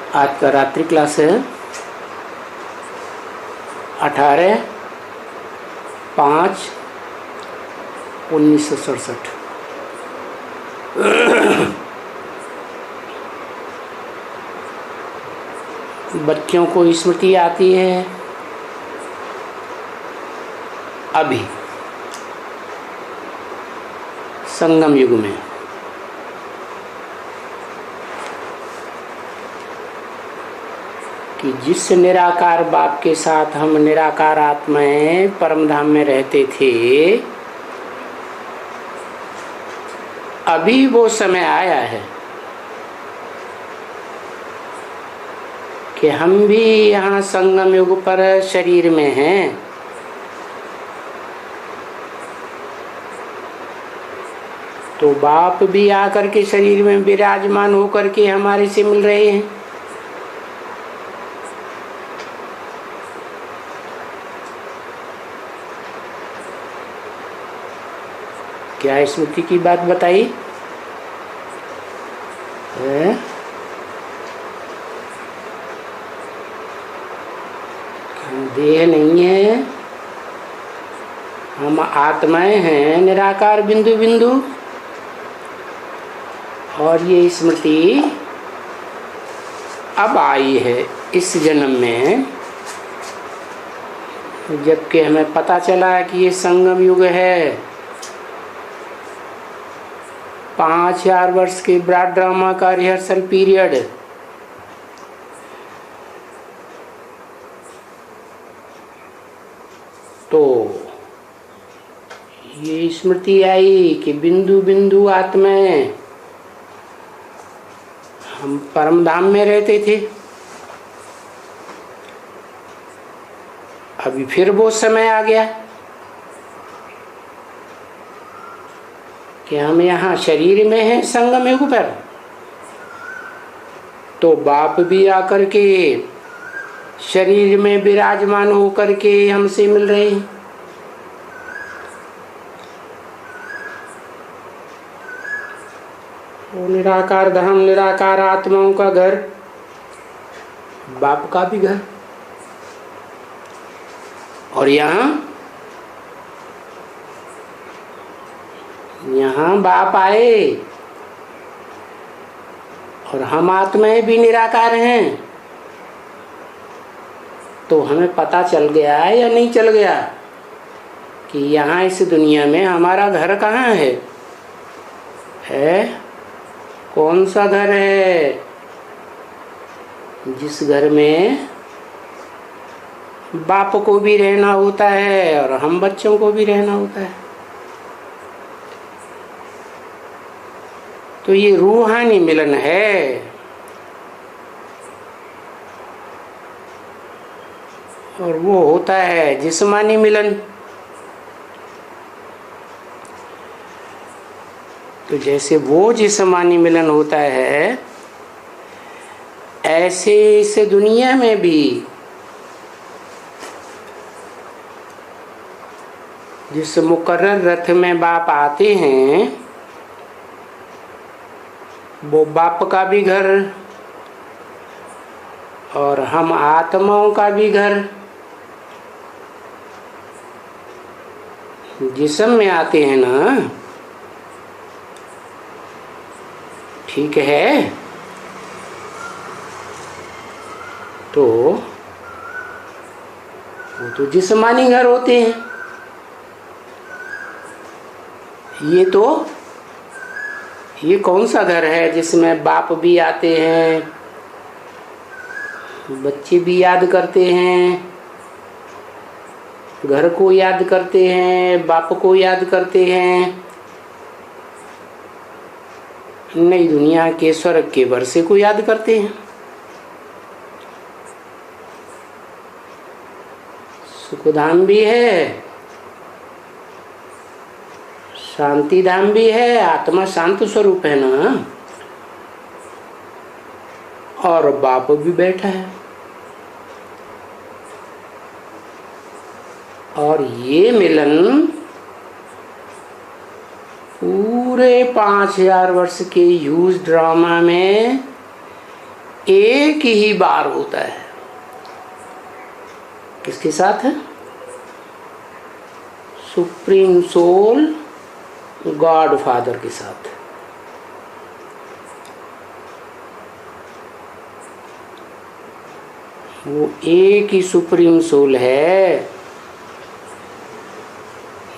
आज का रात्रि क्लास है 18/5/1967। बच्चों को स्मृति आती है अभी संगम युग में। कि जिस निराकार बाप के साथ हम निराकार आत्माएं परम धाम में रहते थे, अभी वो समय आया है कि हम भी यहाँ संगम युग पर शरीर में हैं। तो बाप भी आकर के शरीर में विराजमान होकर के हमारे से मिल रहे हैं। क्या स्मृति की बात बताई है? देह नहीं है, हम आत्माएं हैं निराकार बिंदु बिंदु। और ये स्मृति अब आई है इस जन्म में, जबकि हमें पता चला कि ये संगम युग है। 5000 वर्ष के ब्रॉड ड्रामा का रिहर्सल पीरियड। तो ये स्मृति आई कि बिंदु बिंदु आत्माएं हम परम धाम में रहते थे। अभी फिर वो समय आ गया कि हम यहाँ शरीर में हैं संगम युग पर। तो बाप भी आकर के शरीर में विराजमान होकर के हमसे मिल रहे हैं। वो निराकार धाम, निराकार आत्माओं का घर, बाप का भी घर। और यहाँ बाप आए और हम आत्माएं भी निराकार हैं। तो हमें पता चल गया या नहीं चल गया कि यहाँ इस दुनिया में हमारा घर कहाँ है? कौन सा घर है? जिस घर में बाप को भी रहना होता है और हम बच्चों को भी रहना होता है। तो ये रूहानी मिलन है। और वो होता है जिस्मानी मिलन। तो जैसे वो जिस्मानी मिलन होता है, ऐसे इस दुनिया में भी जिस मुकर्रर रथ में बाप आते हैं, वो बाप का भी घर और हम आत्माओं का भी घर। जिस्म में आते हैं ना, ठीक है? तो वो तो जिस्मानी घर होते हैं। ये कौन सा घर है जिसमें बाप भी आते हैं, बच्चे भी याद करते हैं, घर को याद करते हैं, बाप को याद करते हैं, नई दुनिया के स्वर्ग के वर्षे को याद करते हैं। सुखधाम भी है, शांति धाम भी है, आत्मा शांत स्वरूप है ना। और बाप भी बैठा है। और ये मिलन पूरे 5000 वर्ष के ह्यूज ड्रामा में एक ही बार होता है। किसके साथ है? सुप्रीम सोल गॉड फादर के साथ। वो एक ही सुप्रीम सोल है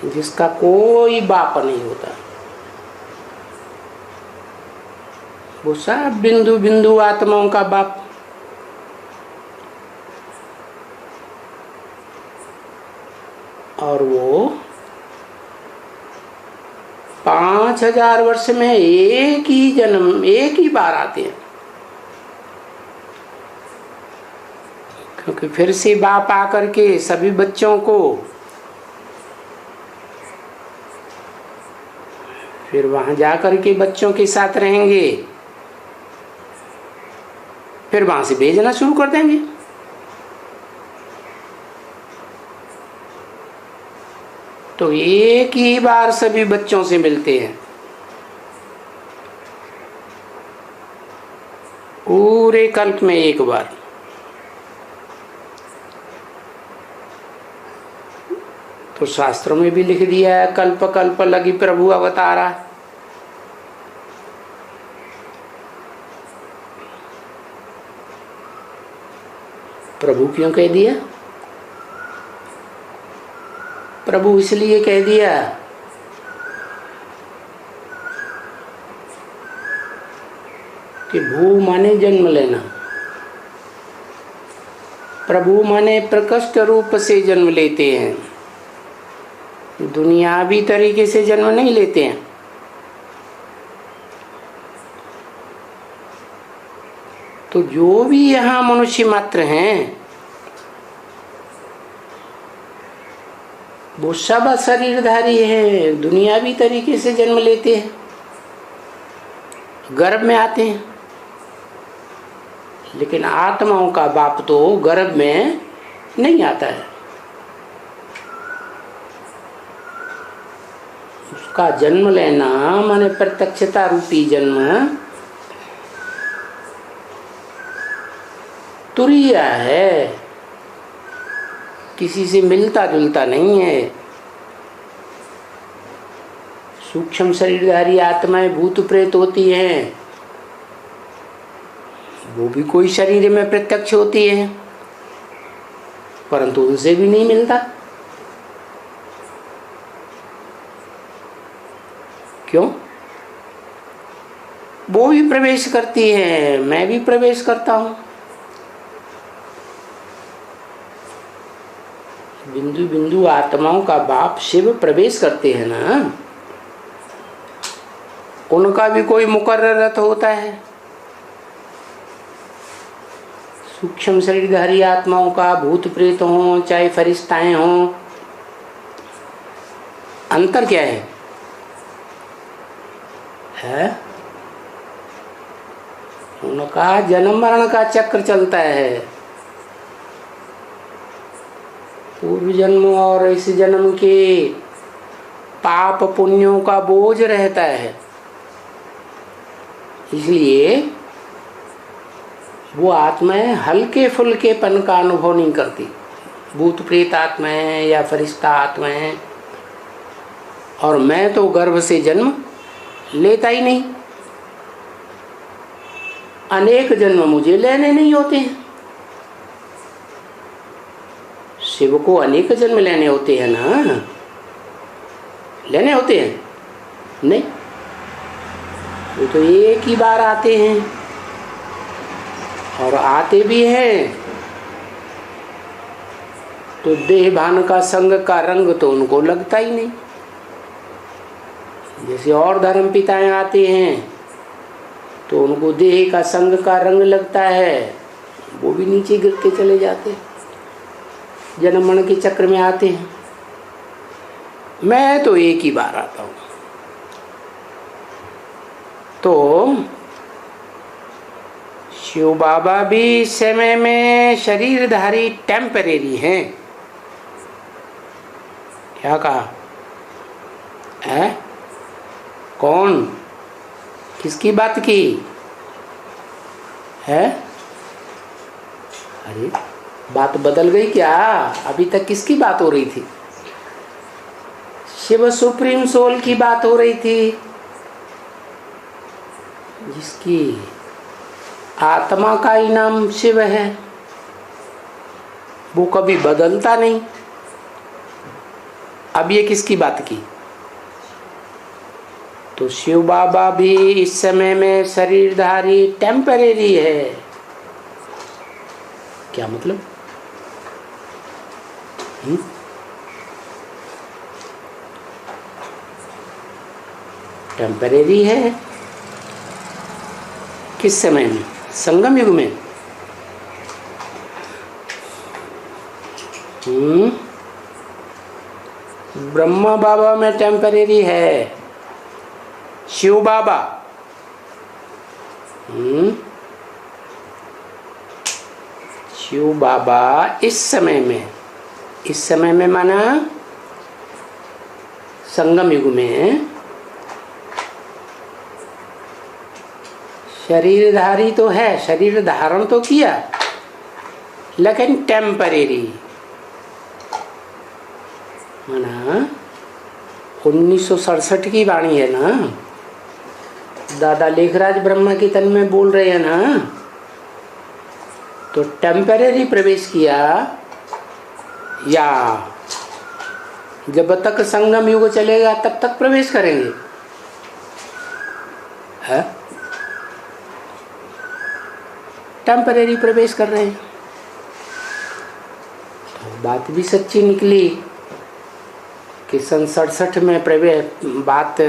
जिसका कोई बाप नहीं होता। वो सब बिंदु बिंदु आत्माओं का बाप। और वो 5000 वर्ष में एक ही जन्म, एक ही बार आते हैं। क्योंकि फिर से बाप आकर के सभी बच्चों को फिर वहां जाकर के बच्चों के साथ रहेंगे, फिर वहां से भेजना शुरू कर देंगे। तो एक ही बार सभी बच्चों से मिलते हैं। पूरे कल्प में एक बार। तो शास्त्रों में भी लिख दिया है, कल्प कल्प लगी प्रभु अवतारा। प्रभु क्यों कह दिया? प्रभु इसलिए कह दिया कि भू माने जन्म लेना, प्रभु माने प्रकृष्ट रूप से जन्म लेते हैं, दुनियावी तरीके से जन्म नहीं लेते हैं। तो जो भी यहाँ मनुष्य मात्र हैं वो सब शरीरधारी हैं, दुनियावी तरीके से जन्म लेते हैं, गर्भ में आते हैं। लेकिन आत्माओं का बाप तो गर्भ में नहीं आता है। उसका जन्म लेना माने प्रत्यक्षता रूपी जन्म तुरीय है, किसी से मिलता जुलता नहीं है। सूक्ष्म शरीरधारी आत्माएं भूत प्रेत होती हैं, वो भी कोई शरीर में प्रत्यक्ष होती है, परंतु उनसे भी नहीं मिलता। क्यों? वो भी प्रवेश करती है, मैं भी प्रवेश करता हूं। बिंदु बिंदु आत्माओं का बाप शिव प्रवेश करते हैं ना, उनका भी कोई मुकर्रर रथ होता है। सूक्ष्म शरीरधारी आत्माओं का, भूत प्रेत हों चाहे फरिश्ताएं हों, अंतर क्या है? उनका जन्म मरण का चक्र चलता है। पूर्व जन्म और इस जन्म के पाप पुण्यों का बोझ रहता है, इसलिए वो आत्माएं हल्के फुल्केपन का अनुभव नहीं करती। भूत प्रेत आत्माएं या फरिश्ता आत्माएं। और मैं तो गर्भ से जन्म लेता ही नहीं, अनेक जन्म मुझे लेने नहीं होते हैं। शिव को अनेक जन्म लेने होते हैं ना, लेने होते हैं नहीं, वो तो एक ही बार आते हैं। और आते भी हैं तो देह भान का संग का रंग तो उनको लगता ही नहीं। जैसे और धर्म पिताएं आते हैं तो उनको देह का संग का रंग लगता है, वो भी नीचे गिर के चले जाते हैं, जन्म मरण के चक्र में आते हैं। मैं तो एक ही बार आता हूं। तो शिव बाबा भी इस समय में शरीरधारी टेम्परेरी हैं। क्या कहा है? कौन? किसकी बात की है? अरे बात बदल गई क्या? अभी तक किसकी बात हो रही थी? शिव सुप्रीम सोल की बात हो रही थी, जिसकी आत्मा का ही नाम शिव है, वो कभी बदलता नहीं। अब ये किसकी बात की? तो शिव बाबा भी इस समय में शरीरधारी टेम्परेरी है। क्या मतलब? टेम्परेरी है। किस समय में? संगम युग में। ब्रह्मा बाबा में टेम्परेरी है। शिव बाबा शिव बाबा इस समय में माना संगम युग में शरीरधारी तो है, शरीर धारण तो किया, लेकिन टेम्परेरी माना 1967 की वाणी है ना। दादा लेखराज ब्रह्मा की तन में बोल रहे हैं ना, तो टेम्परेरी प्रवेश किया, या जब तक संगम युग चलेगा तब तक प्रवेश करेंगे? है टेम्परेरी प्रवेश कर रहे हैं। तो बात भी सच्ची निकली कि सन 67 में प्रवेश बात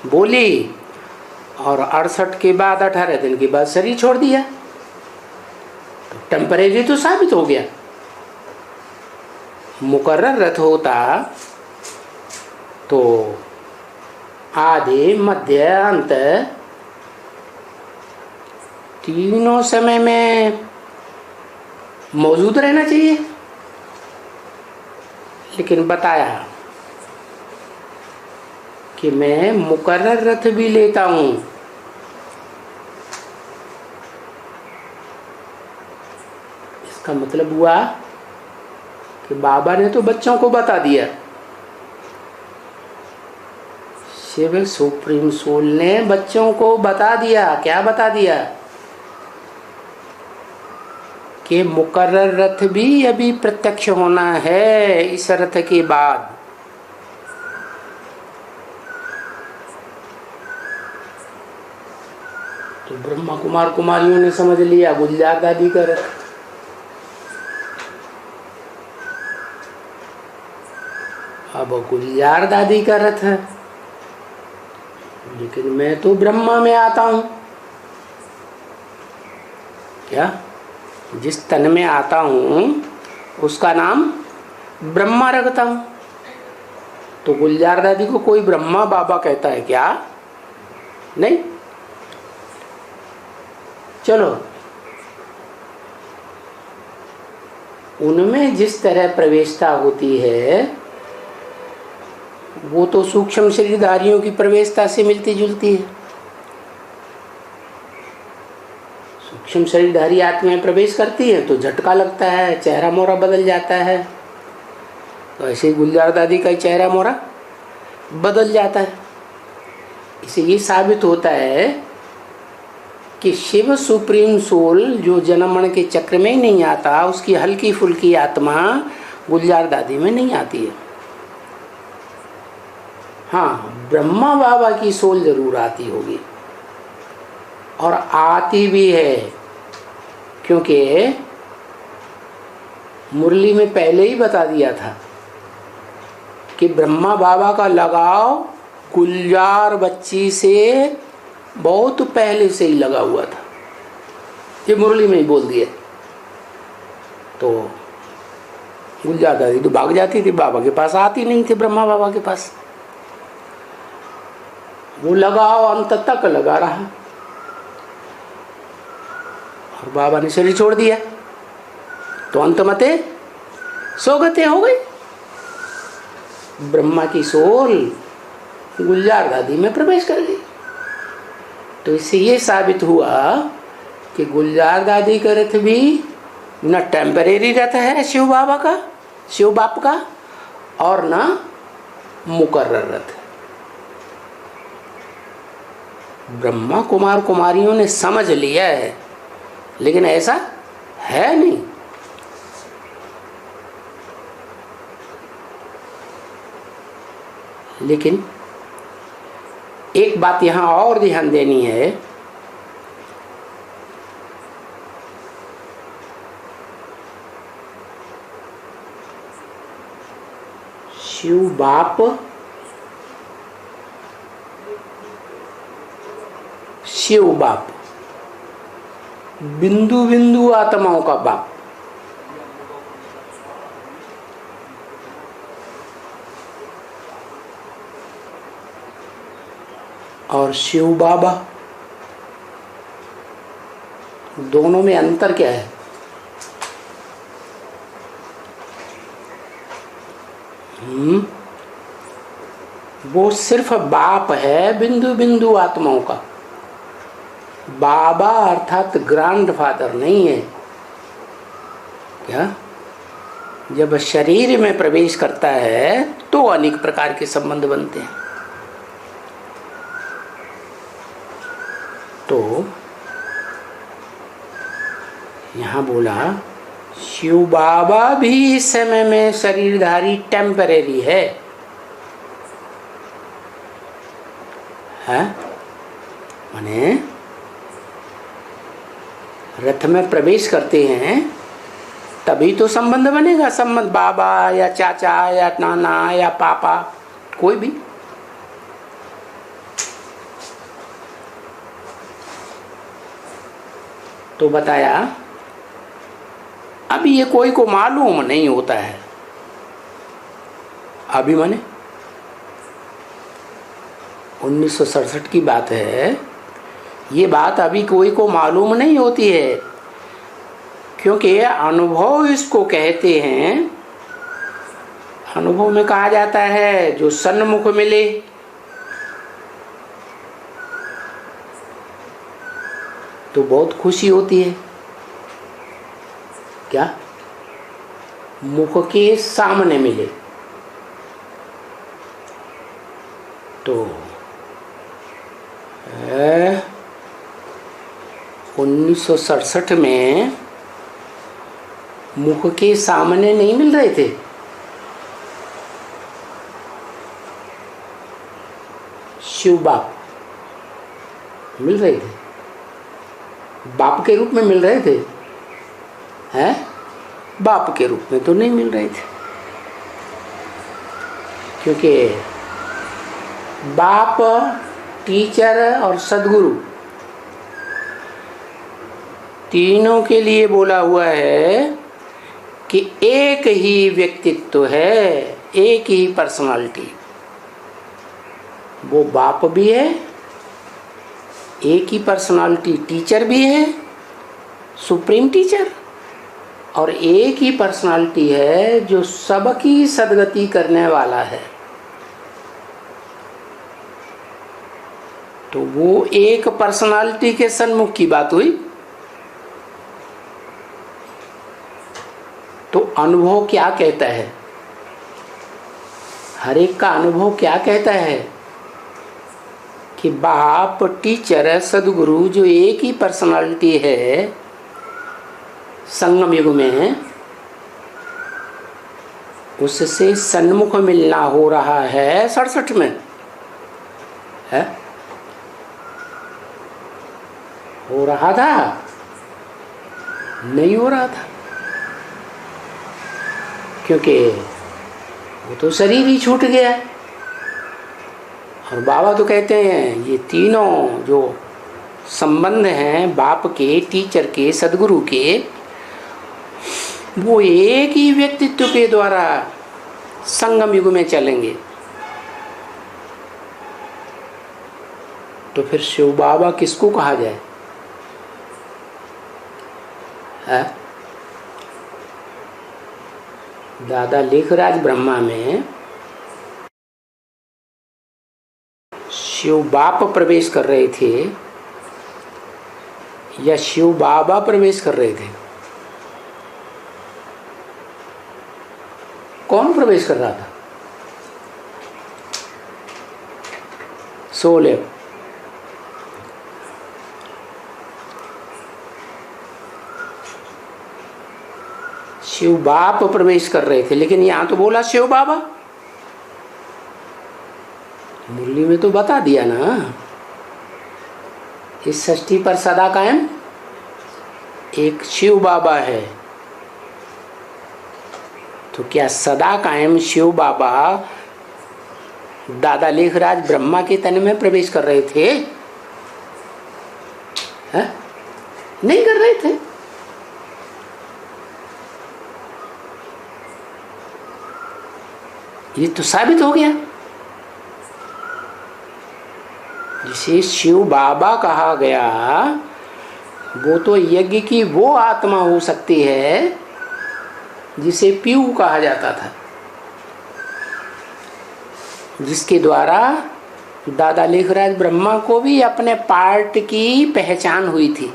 बोली और 68 के बाद 18 दिन के बाद शरीर छोड़ दिया, तो टेम्परेरी तो साबित हो गया। मुकर्रर रथ होता तो आधे मध्य अंत तीनों समय में मौजूद रहना चाहिए, लेकिन बताया कि मैं मुकर्रर रथ भी लेता हूं। इसका मतलब हुआ कि बाबा ने तो बच्चों को बता दिया, शिव सुप्रीम सोल ने बच्चों को बता दिया। क्या बता दिया? कि मुकर्रर रथ भी अभी प्रत्यक्ष होना है इस रथ के बाद। तो ब्रह्मा कुमार कुमारियों ने समझ लिया गुलजार दादी का रथ। अब गुलजार दादी का रथ है, लेकिन मैं तो ब्रह्मा में आता हूं। क्या? जिस तन में आता हूं उसका नाम ब्रह्मा रखता हूं। तो गुलजार दादी को कोई ब्रह्मा बाबा कहता है क्या? नहीं। चलो, उनमें जिस तरह प्रवेशता होती है वो तो सूक्ष्म शरीरधारियों की प्रवेशता से मिलती जुलती है। सूक्ष्म शरीरधारी आत्माएं प्रवेश करती है तो झटका लगता है, चेहरा मोहरा बदल जाता है। तो ऐसे ही गुलजार दादी का चेहरा मोहरा बदल जाता है। इसे ये साबित होता है कि शिव सुप्रीम सोल जो जन्म मरण के चक्र में ही नहीं आता, उसकी हल्की फुल्की आत्मा गुलजार दादी में नहीं आती है। हाँ, ब्रह्मा बाबा की सोल जरूर आती होगी, और आती भी है, क्योंकि मुरली में पहले ही बता दिया था कि ब्रह्मा बाबा का लगाव गुलजार बच्ची से बहुत पहले से ही लगा हुआ था। ये मुरली में ही बोल दिया। तो गुलजार दादी तो भाग जाती थी, बाबा के पास आती नहीं थी, ब्रह्मा बाबा के पास। वो लगाव अंत तक लगा रहा, और बाबा ने शरीर छोड़ दिया तो अंतमते सौगते हो गई। ब्रह्मा की सोल गुलजार दादी में प्रवेश कर गई। तो इससे ये साबित हुआ कि गुलजार दादी का रथ भी न टेम्परेरी रथ है शिव बाबा का, शिव बाप का, और न मुकर्रर रथ। ब्रह्मा कुमार कुमारियों ने समझ लिया है, लेकिन ऐसा है नहीं। लेकिन एक बात यहां और ध्यान देनी है, शिव बाप शिव बाप बिंदु बिंदु आत्माओं का बाप, और शिव बाबा, दोनों में अंतर क्या है? वो सिर्फ बाप है बिंदु बिंदु आत्माओं का, बाबा अर्थात ग्रैंडफादर नहीं है। क्या? जब शरीर में प्रवेश करता है तो अनेक प्रकार के संबंध बनते हैं। तो यहां बोला शिव बाबा भी इस समय में शरीरधारी टेम्परेरी है, माने रथ में प्रवेश करते हैं तभी तो संबंध बनेगा। संबंध बाबा या चाचा या नाना या पापा, कोई भी। तो बताया अभी ये कोई को मालूम नहीं होता है। अभी माने 1967 की बात है, ये बात अभी कोई को मालूम नहीं होती है, क्योंकि अनुभव इसको कहते हैं। अनुभव में कहा जाता है जो सन्मुख मिले, तो बहुत खुशी होती है। क्या? मुख के सामने मिले तो 1967 में मुख के सामने नहीं मिल रहे थे, शिव बाप मिल रहे थे, बाप के रूप में मिल रहे थे, हैं? बाप के रूप में तो नहीं मिल रहे थे, क्योंकि बाप, टीचर और सदगुरु तीनों के लिए बोला हुआ है कि एक ही व्यक्तित्व है, एक ही पर्सनालिटी। वो बाप भी है, एक ही पर्सनालिटी टीचर भी है, सुप्रीम टीचर, और एक ही पर्सनालिटी है जो सबकी सदगति करने वाला है। तो वो एक पर्सनालिटी के सन्मुख की बात हुई। तो अनुभव क्या कहता है? हर एक का अनुभव क्या कहता है कि बाप, टीचर, सदगुरु जो एक ही पर्सनालिटी है, संगम युग में उससे सन्मुख मिलना हो रहा है 67 में है, हो रहा था? नहीं हो रहा था, क्योंकि वो तो शरीर ही छूट गया। और बाबा तो कहते हैं ये तीनों जो संबंध हैं, बाप के, टीचर के, सदगुरु के, वो एक ही व्यक्तित्व के द्वारा संगम युग में चलेंगे। तो फिर शिव बाबा किसको कहा जाए? है? दादा लेखराज ब्रह्मा में शिव बाप प्रवेश कर रहे थे या शिव बाबा प्रवेश कर रहे थे? कौन प्रवेश कर रहा था? सोले। शिव बाप प्रवेश कर रहे थे, लेकिन यहां तो बोला शिव बाबा। मुरली में तो बता दिया ना, इस षष्ठी पर सदा कायम एक शिव बाबा है। तो क्या सदा कायम शिव बाबा दादा लेखराज ब्रह्मा के तन में प्रवेश कर रहे थे? है? नहीं कर रहे थे। ये तो साबित हो गया। जिसे शिव बाबा कहा गया, वो तो यज्ञ की वो आत्मा हो सकती है जिसे पीऊ कहा जाता था, जिसके द्वारा दादा लेखराज ब्रह्मा को भी अपने पार्ट की पहचान हुई थी,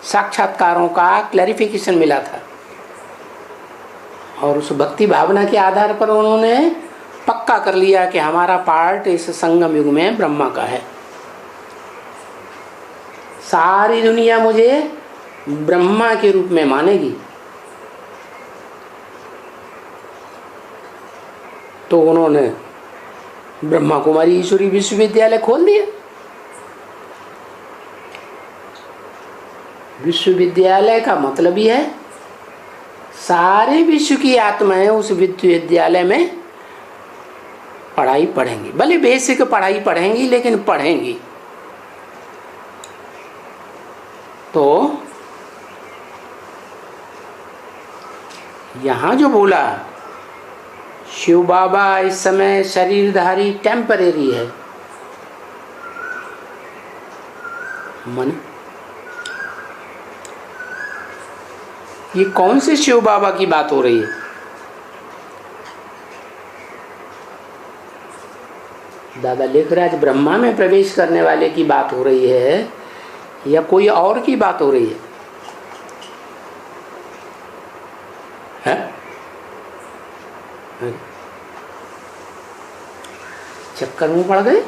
साक्षात्कारों का क्लैरिफिकेशन मिला था, और उस भक्ति भावना के आधार पर उन्होंने पक्का कर लिया कि हमारा पार्ट इस संगम युग में ब्रह्मा का है। सारी दुनिया मुझे ब्रह्मा के रूप में मानेगी। तो उन्होंने ब्रह्मा कुमारी ईश्वरी विश्वविद्यालय खोल दिया। विश्वविद्यालय का मतलब ही है सारे विश्व की आत्माएं उस विश्वविद्यालय में पढ़ाई पढ़ेंगी। भले बेसिक पढ़ाई पढ़ेंगी, लेकिन पढ़ेंगी। तो यहां जो बोला शिव बाबा इस समय शरीरधारी टेम्परेरी है, मन ये कौन से शिव बाबा की बात हो रही है? दादा लेखराज ब्रह्मा में प्रवेश करने वाले की बात हो रही है या कोई और की बात हो रही है? चक्कर में पड़ गए।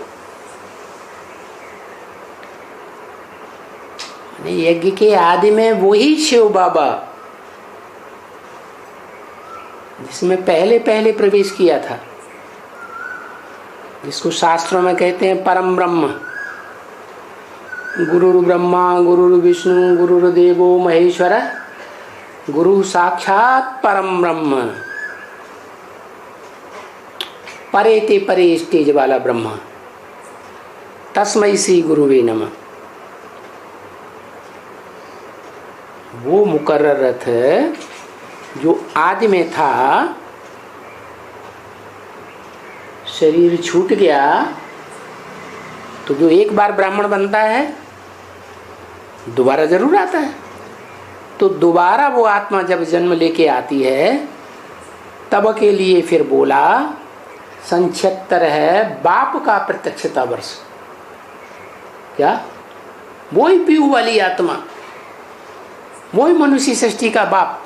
यज्ञ के आदि में वही शिव बाबा जिसमें पहले पहले प्रवेश किया था, जिसको शास्त्रों में कहते हैं परम ब्रह्म। गुरुर् ब्रह्मा गुरुर् विष्णु गुरुर्देवो महेश्वर गुरु साक्षात परम ब्रह्म। परे ते परे स्टेज वाला ब्रह्मा, तस्मै श्री गुरुवे नमः। वो मुकर्रर रथ जो आदि में था, शरीर छूट गया तो जो एक बार ब्राह्मण बनता है दोबारा जरूर आता है। तो दोबारा वो आत्मा जब जन्म लेके आती है, तब के लिए फिर बोला संक्षेत्र है बाप का प्रत्यक्षता वर्ष। क्या? वही पीऊ वाली आत्मा, वही मनुष्य सृष्टि का बाप,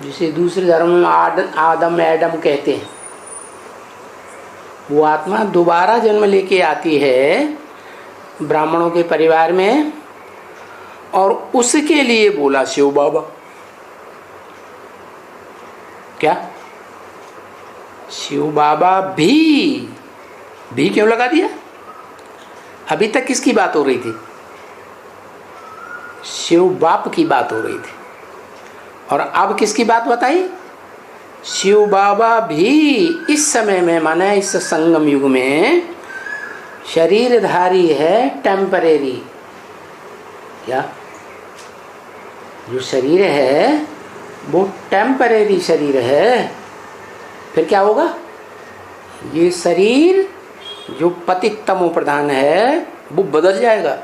जिसे दूसरे धर्म में आदम एडम कहते हैं। वो आत्मा दोबारा जन्म लेके आती है ब्राह्मणों के परिवार में, और उसके लिए बोला शिव बाबा। क्या? शिव बाबा भी क्यों लगा दिया? अभी तक किसकी बात हो रही थी? शिव बाप की बात हो रही थी। और अब किसकी बात बताई? शिव बाबा भी इस समय में, माना इस संगम युग में शरीरधारी है, टेम्परेरी। क्या? जो शरीर है वो टेम्परेरी शरीर है। फिर क्या होगा? ये शरीर जो पतित तमो प्रधान है वो बदल जाएगा।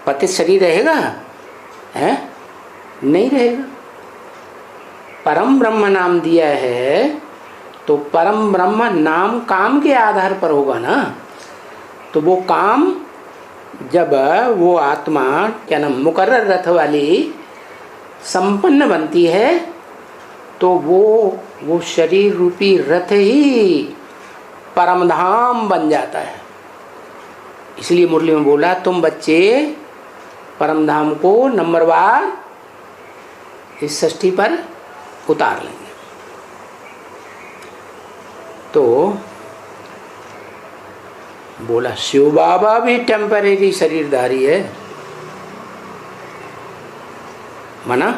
पतित शरीर रहेगा? है? नहीं रहेगा। परम ब्रह्म नाम दिया है तो परम ब्रह्म नाम काम के आधार पर होगा ना। तो वो काम जब वो आत्मा क्या नाम मुकर्रर रथ वाली संपन्न बनती है, तो वो शरीर रूपी रथ ही परमधाम बन जाता है। इसलिए मुरली में बोला तुम बच्चे परमधाम को नंबरवार इस षष्ठी पर उतार लेंगे। तो बोला शिव बाबा भी टेम्परेरी शरीरधारी है, माना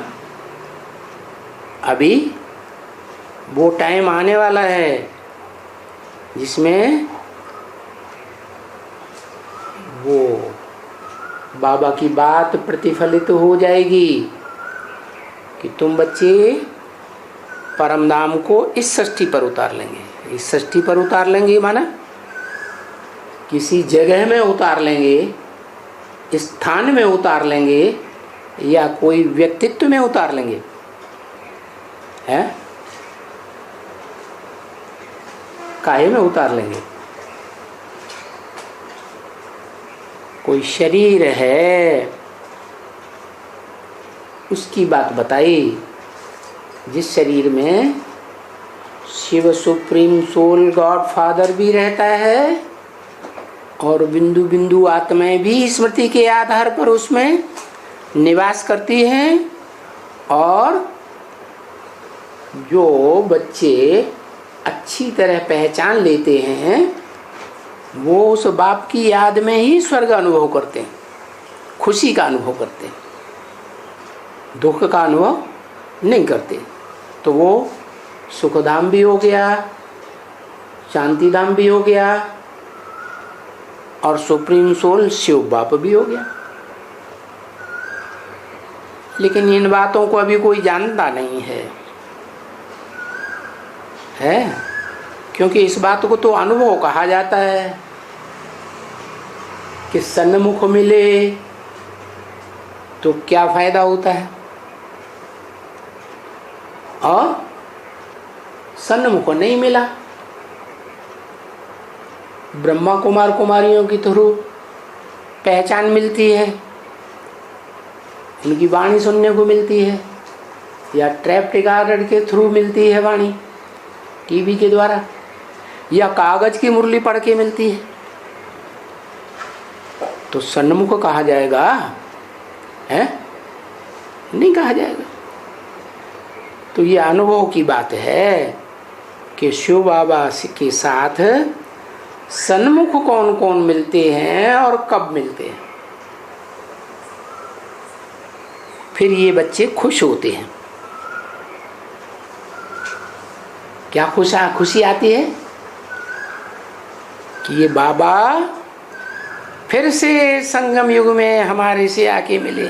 अभी वो टाइम आने वाला है जिसमें वो बाबा की बात प्रतिफलित हो जाएगी कि तुम बच्चे परमधाम को इस षष्ठी पर उतार लेंगे। इस षष्ठी पर उतार लेंगे माना किसी जगह में उतार लेंगे, स्थान में उतार लेंगे, या कोई व्यक्तित्व में उतार लेंगे, है काहे में उतार लेंगे? कोई शरीर है उसकी बात बताई, जिस शरीर में Shiva supreme soul god father भी रहता है और बिंदु बिंदु आत्माएं भी स्मृति के आधार पर उसमें निवास करती हैं, और जो बच्चे अच्छी तरह पहचान लेते हैं वो उस बाप की याद में ही स्वर्ग अनुभव करते हैं, खुशी का अनुभव करते हैं, दुख का अनुभव नहीं करते। तो वो सुखधाम भी हो गया, शांतिधाम भी हो गया, और सुप्रीम सोल शिव बाप भी हो गया। लेकिन इन बातों को अभी कोई जानता नहीं है, क्योंकि इस बात को तो अनुभव कहा जाता है कि सन्मुख मिले तो क्या फायदा होता है, और सन्मुख नहीं मिला, ब्रह्मा कुमार कुमारियों की थ्रू पहचान मिलती है, उनकी वाणी सुनने को मिलती है, या ट्रैप रिकॉर्डर के थ्रू मिलती है वाणी, टीवी के द्वारा, या कागज की मुरली पढ़ के मिलती है, तो सन्मुख कहा जाएगा? है नहीं कहा जाएगा। तो ये अनुभव की बात है कि शिव बाबा के साथ सन्मुख कौन कौन मिलते हैं और कब मिलते हैं, फिर ये बच्चे खुश होते हैं। क्या खुशी आती है कि ये बाबा फिर से संगम युग में हमारे से आके मिले।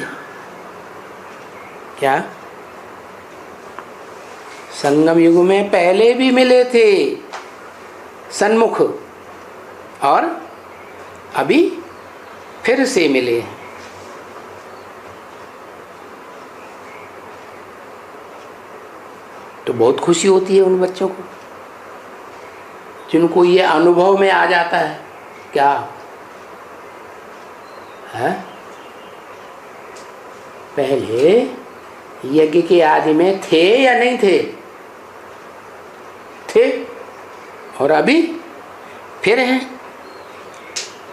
क्या संगम युग में पहले भी मिले थे सन्मुख, और अभी फिर से मिले। तो बहुत खुशी होती है उन बच्चों को जिनको ये अनुभव में आ जाता है। क्या है? पहले यज्ञ के आदि में थे या नहीं थे? थे, और अभी फिर हैं,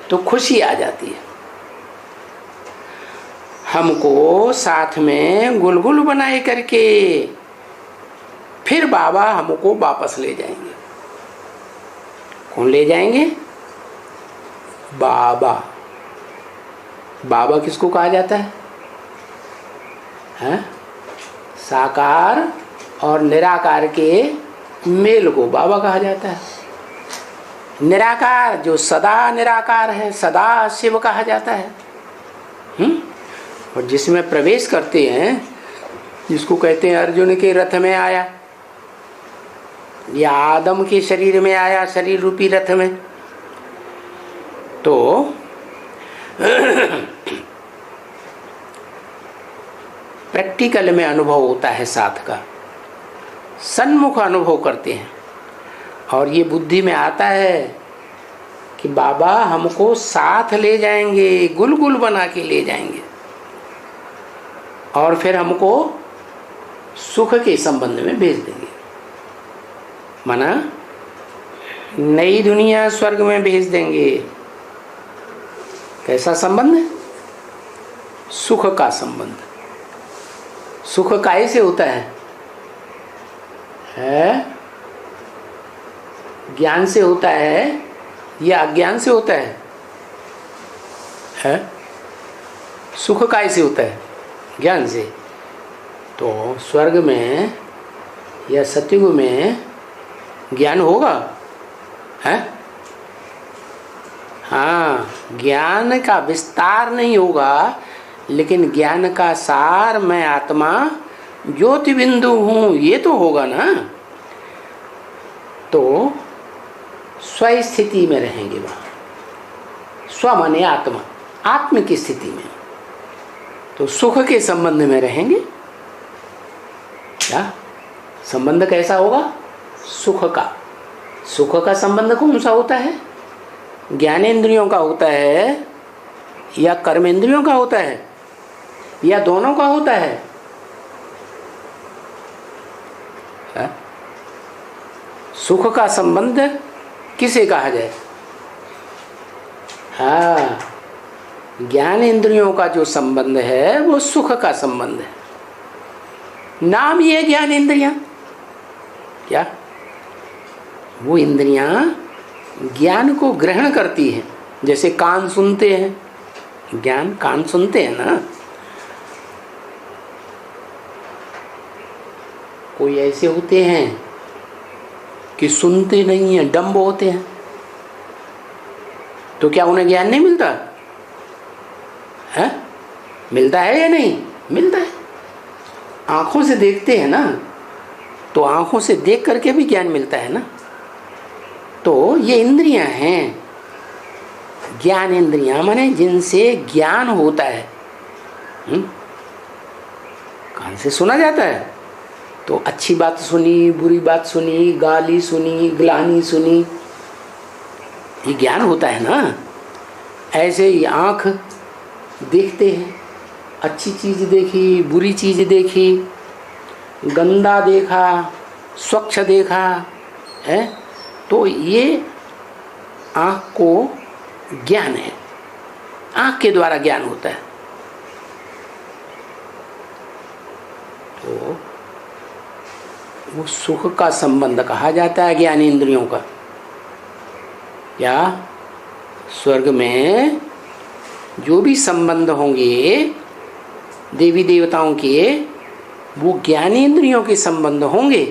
तो खुशी आ जाती है। हमको साथ में गुलगुल बनाए करके फिर बाबा हमको वापस ले जाएंगे। कौन ले जाएंगे? बाबा। बाबा किसको कहा जाता है? हैं? साकार और निराकार के मेल को बाबा कहा जाता है। निराकार जो सदा निराकार है, सदा शिव कहा जाता है। और जिसमें प्रवेश करते हैं, जिसको कहते हैं अर्जुन के रथ में आया, या आदम के शरीर में आया, शरीर रूपी रथ में, तो प्रैक्टिकल में अनुभव होता है साथ का, सन्मुख अनुभव करते हैं। और ये बुद्धि में आता है कि बाबा हमको साथ ले जाएंगे, गुलगुल बना के ले जाएंगे, और फिर हमको सुख के संबंध में भेज देंगे। माना नई दुनिया स्वर्ग में भेज देंगे। कैसा संबंध है? सुख का संबंध। सुख काहे से होता है? ज्ञान से होता है या अज्ञान से होता है? सुख काहे से होता है? ज्ञान से। तो स्वर्ग में या सतयुग में ज्ञान होगा है? हाँ, ज्ञान का विस्तार नहीं होगा, लेकिन ज्ञान का सार मैं आत्मा ज्योति बिंदु हूँ ये तो होगा ना। तो स्वस्थिति में रहेंगे वहाँ। स्व माने आत्मा, आत्म की स्थिति में। तो सुख के संबंध में रहेंगे। क्या संबंध कैसा होगा? सुख का। सुख का संबंध कौन सा होता है? ज्ञानेंद्रियों का होता है या कर्मेंद्रियों का होता है या दोनों का होता है? सुख का संबंध किसे कहा जाए? हाँ, ज्ञान इंद्रियों का जो संबंध है वो सुख का संबंध है। नाम ही है ज्ञान इंद्रियां। क्या वो इंद्रियां ज्ञान को ग्रहण करती हैं? जैसे कान सुनते हैं, ज्ञान कान सुनते हैं ना। कोई ऐसे होते हैं कि सुनते नहीं हैं, डम्ब होते हैं, तो क्या उन्हें ज्ञान नहीं मिलता है? मिलता है या नहीं मिलता है? आंखों से देखते हैं ना, तो आंखों से देख करके भी ज्ञान मिलता है ना। तो ये इंद्रियां हैं, ज्ञान इंद्रियां माने जिनसे ज्ञान होता है। कान से सुना जाता है, तो अच्छी बात सुनी, बुरी बात सुनी, गाली सुनी, ग्लानि सुनी, ये ज्ञान होता है ना। ऐसे ही आँख देखते हैं, अच्छी चीज़ देखी, बुरी चीज़ देखी, गंदा देखा, स्वच्छ देखा है, तो ये आँख को ज्ञान है। आँख के द्वारा ज्ञान होता है। तो वो सुख का संबंध कहा जाता है ज्ञान इंद्रियों का। या स्वर्ग में जो भी संबंध होंगे देवी देवताओं के, वो ज्ञानेंद्रियों के संबंध होंगे,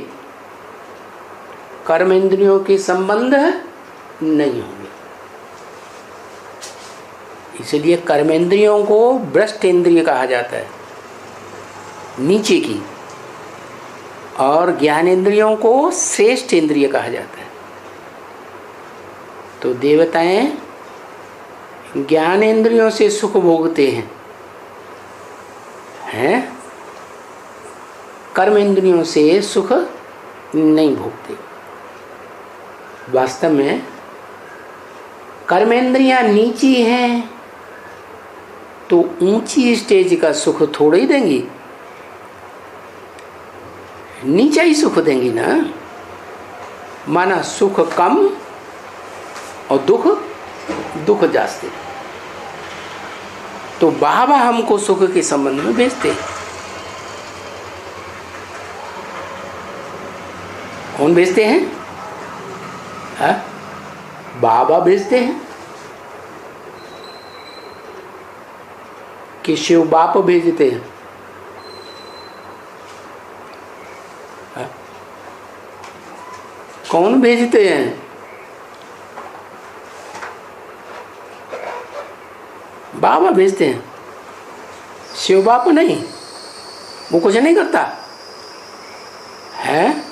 कर्मेंद्रियों के संबंध नहीं होंगे। इसलिए कर्मेंद्रियों को भ्रष्ट इंद्रिय कहा जाता है, नीचे की, और ज्ञानेंद्रियों को श्रेष्ठ इंद्रिय कहा जाता है। तो देवताएं ज्ञानेंद्रियों से सुख भोगते हैं, कर्मेंद्रियों से सुख नहीं भोगते। वास्तव में कर्मेंद्रियां नीची हैं तो ऊंची स्टेज का सुख थोड़ा ही देंगी, नीचा ही सुख देंगी ना। माना सुख कम और दुख जास्ती। तो बाबा हमको सुख के संबंध में भेजते हैं। कौन भेजते हैं? बाबा भेजते हैं कि शिव बाप भेजते हैं? कौन भेजते हैं? बाबा भेजते हैं, शिव बाप नहीं। वो कुछ नहीं करता है।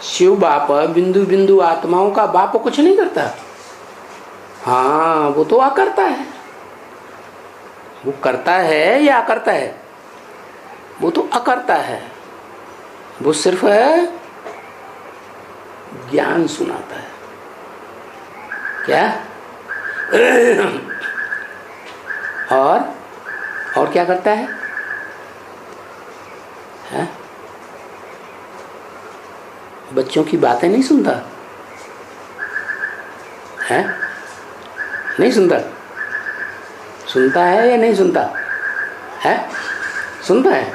शिव बाप बिंदु बिंदु आत्माओं का बाप कुछ नहीं करता। हाँ, वो तो अकर्ता है। वो करता है या अकर्ता है? वो तो अकर्ता है। वो सिर्फ ज्ञान सुनाता है। क्या? और क्या करता है? है? बच्चों की बातें नहीं सुनता है? नहीं सुनता? सुनता है या नहीं सुनता है? सुनता है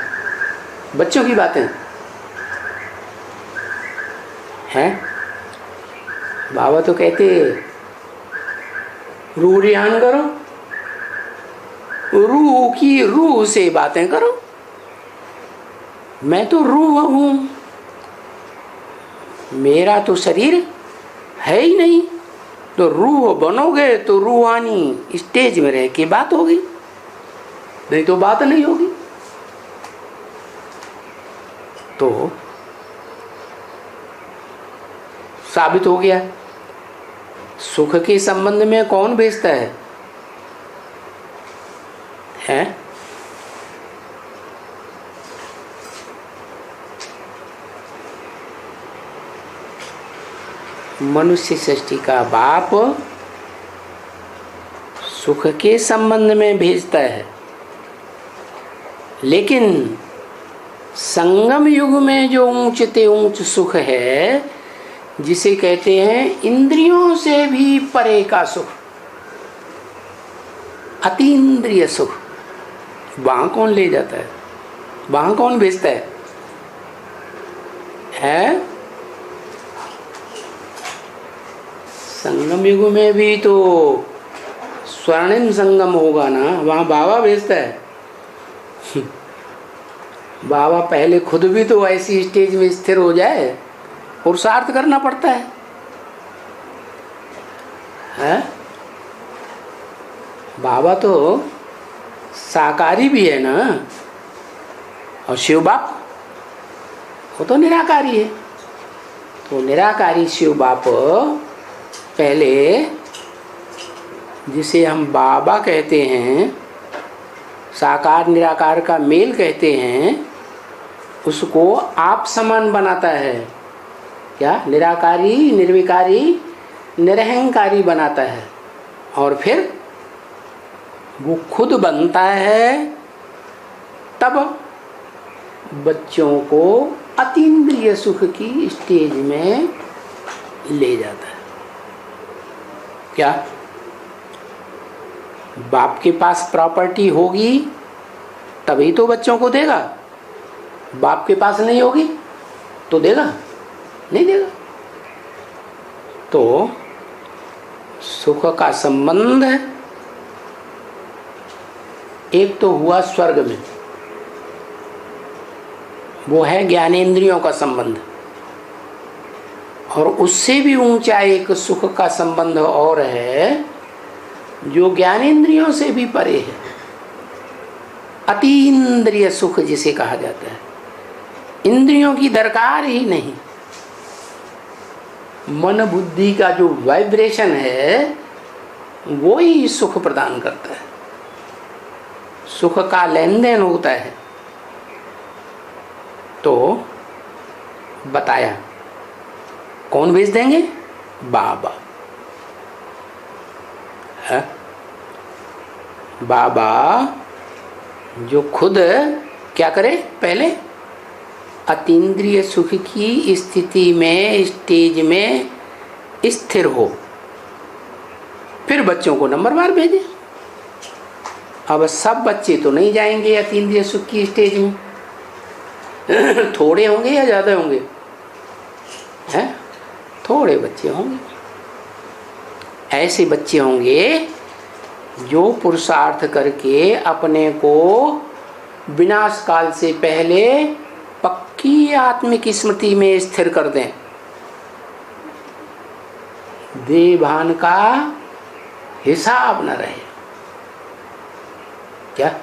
बच्चों की बातें हैं। बाबा तो कहते रूह ध्यान करो, रूह की रूह से बातें करो। मैं तो रूह हूं, मेरा तो शरीर है ही नहीं। तो रूह बनोगे तो रूहानी स्टेज में रह के बात होगी, नहीं तो बात नहीं होगी। तो साबित हो गया सुख के संबंध में कौन भेजता है? हैं? मनुष्य सृष्टि का बाप सुख के संबंध में भेजता है, लेकिन संगम युग में जो ऊंचते ऊंच सुख है, जिसे कहते हैं इंद्रियों से भी परे का सुख, अतीन्द्रिय सुख, वहां कौन ले जाता है? वहां कौन भेजता है? संगम युग में भी तो स्वर्णिम संगम होगा ना, वहां बाबा भेजता है। बाबा पहले खुद भी तो ऐसी स्टेज में स्थिर हो जाए, पुरुषार्थ करना पड़ता है? बाबा तो साकारी भी है ना, और शिव बाप वो तो निराकारी है। तो निराकारी शिव बाप पहले, जिसे हम बाबा कहते हैं, साकार निराकार का मेल कहते हैं, उसको आप समान बनाता है। क्या? निराकारी निर्विकारी निरहंकारी बनाता है, और फिर वो खुद बनता है, तब बच्चों को अतीन्द्रिय सुख की स्टेज में ले जाता है। क्या? बाप के पास प्रॉपर्टी होगी तभी तो बच्चों को देगा। बाप के पास नहीं होगी तो देगा? नहीं देगा। तो सुख का संबंध एक तो हुआ स्वर्ग में, वो है ज्ञानेंद्रियों का संबंध, और उससे भी ऊंचा एक सुख का संबंध और है जो ज्ञानेंद्रियों से भी परे है, अतीन्द्रिय सुख जिसे कहा जाता है। इंद्रियों की दरकार ही नहीं, मन बुद्धि का जो वाइब्रेशन है वो ही सुख प्रदान करता है, सुख का लेन देन होता है। तो बताया कौन भेज देंगे? बाबा है। बाबा जो खुद क्या करे? पहले अतीन्द्रिय सुख की स्थिति में, स्टेज में स्थिर हो, फिर बच्चों को नंबरवार भेजे। अब सब बच्चे तो नहीं जाएंगे अतीन्द्रिय सुख की स्टेज में, थोड़े होंगे या ज़्यादा होंगे? हैं? थोड़े बच्चे होंगे। ऐसे बच्चे होंगे जो पुरुषार्थ करके अपने को विनाश काल से पहले पक्की आत्मिक स्मृति में स्थिर कर दें, देहभान का हिसाब न रहे। क्या?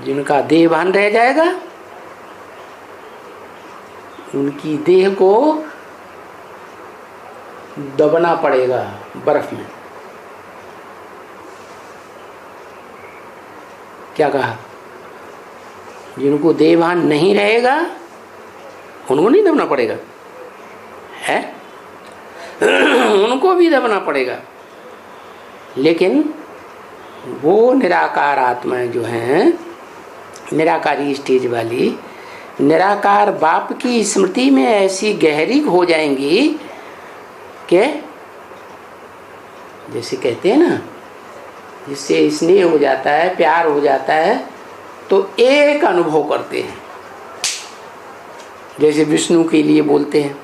जिनका देहभान रह जाएगा उनकी देह को दबना पड़ेगा बर्फ में। क्या कहा? जिनको देहभान नहीं रहेगा उनको नहीं दबना पड़ेगा, है? उनको भी दबना पड़ेगा, लेकिन वो निराकार आत्माएं जो हैं निराकारी स्टेज वाली, निराकार बाप की स्मृति में ऐसी गहरी हो जाएंगी कि जैसे कहते हैं ना, जिससे स्नेह हो जाता है, प्यार हो जाता है, तो एक अनुभव करते हैं। जैसे विष्णु के लिए बोलते हैं,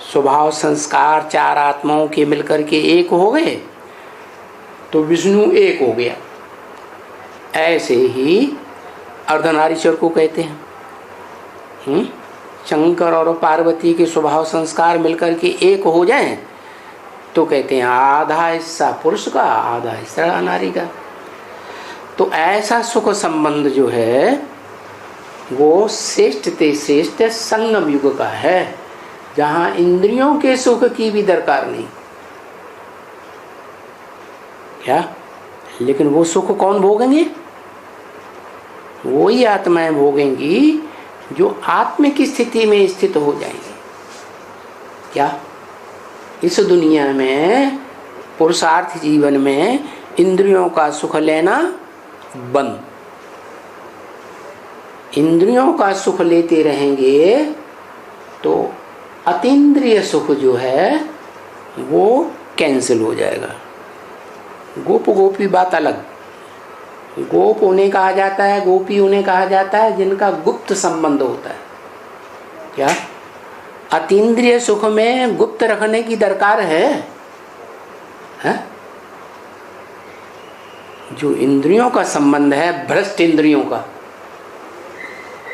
स्वभाव संस्कार चार आत्माओं के मिलकर के एक हो गए तो विष्णु एक हो गया। ऐसे ही अर्धनारीश्वर को कहते हैं। शंकर और पार्वती के स्वभाव संस्कार मिलकर के एक हो जाएं तो कहते हैं आधा हिस्सा पुरुष का, आधा हिस्सा नारी का। तो ऐसा सुख संबंध जो है वो श्रेष्ठ ते श्रेष्ठ संगम युग का है, जहां इंद्रियों के सुख की भी दरकार नहीं। क्या? लेकिन वो सुख कौन भोगेंगे? वही आत्माएं भोगेंगी जो आत्मिक स्थिति में स्थित हो जाएंगे। क्या? इस दुनिया में पुरुषार्थ जीवन में इंद्रियों का सुख लेना बंद। इंद्रियों का सुख लेते रहेंगे तो अतीन्द्रिय सुख जो है वो कैंसिल हो जाएगा। गोप गोपी बात अलग। गोप उन्हें कहा जाता है, गोपी उन्हें कहा जाता है जिनका गुप्त संबंध होता है। क्या? अतीन्द्रिय सुख में गुप्त रखने की दरकार है? जो इंद्रियों का संबंध है, भ्रष्ट इंद्रियों का,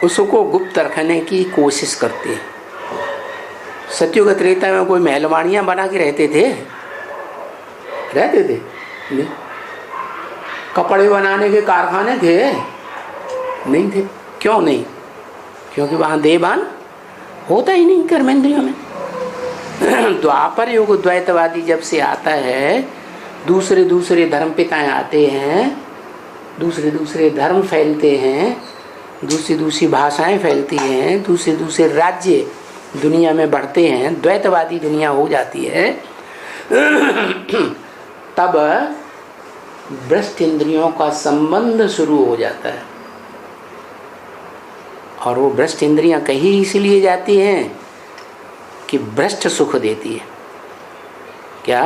उसको गुप्त रखने की कोशिश करते हैं। सत्युग त्रेता में कोई महलवाणियां बना के रहते थे? नहीं। कपड़े बनाने के कारखाने थे? नहीं थे। क्यों नहीं? क्योंकि वहां देहभान होता ही नहीं कर्मेंद्रियों में। द्वापर युग द्वैतवादी जब से आता है, दूसरे दूसरे धर्म पिताएं आते हैं, दूसरे दूसरे धर्म फैलते हैं, दूसरी दूसरी भाषाएं फैलती हैं, दूसरे दूसरे राज्य दुनिया में बढ़ते हैं, द्वैतवादी दुनिया हो जाती है, तब भ्रष्ट इंद्रियों का संबंध शुरू हो जाता है। और वो भ्रष्ट इंद्रियां कहीं इसलिए जाती हैं कि भ्रष्ट सुख देती है। क्या?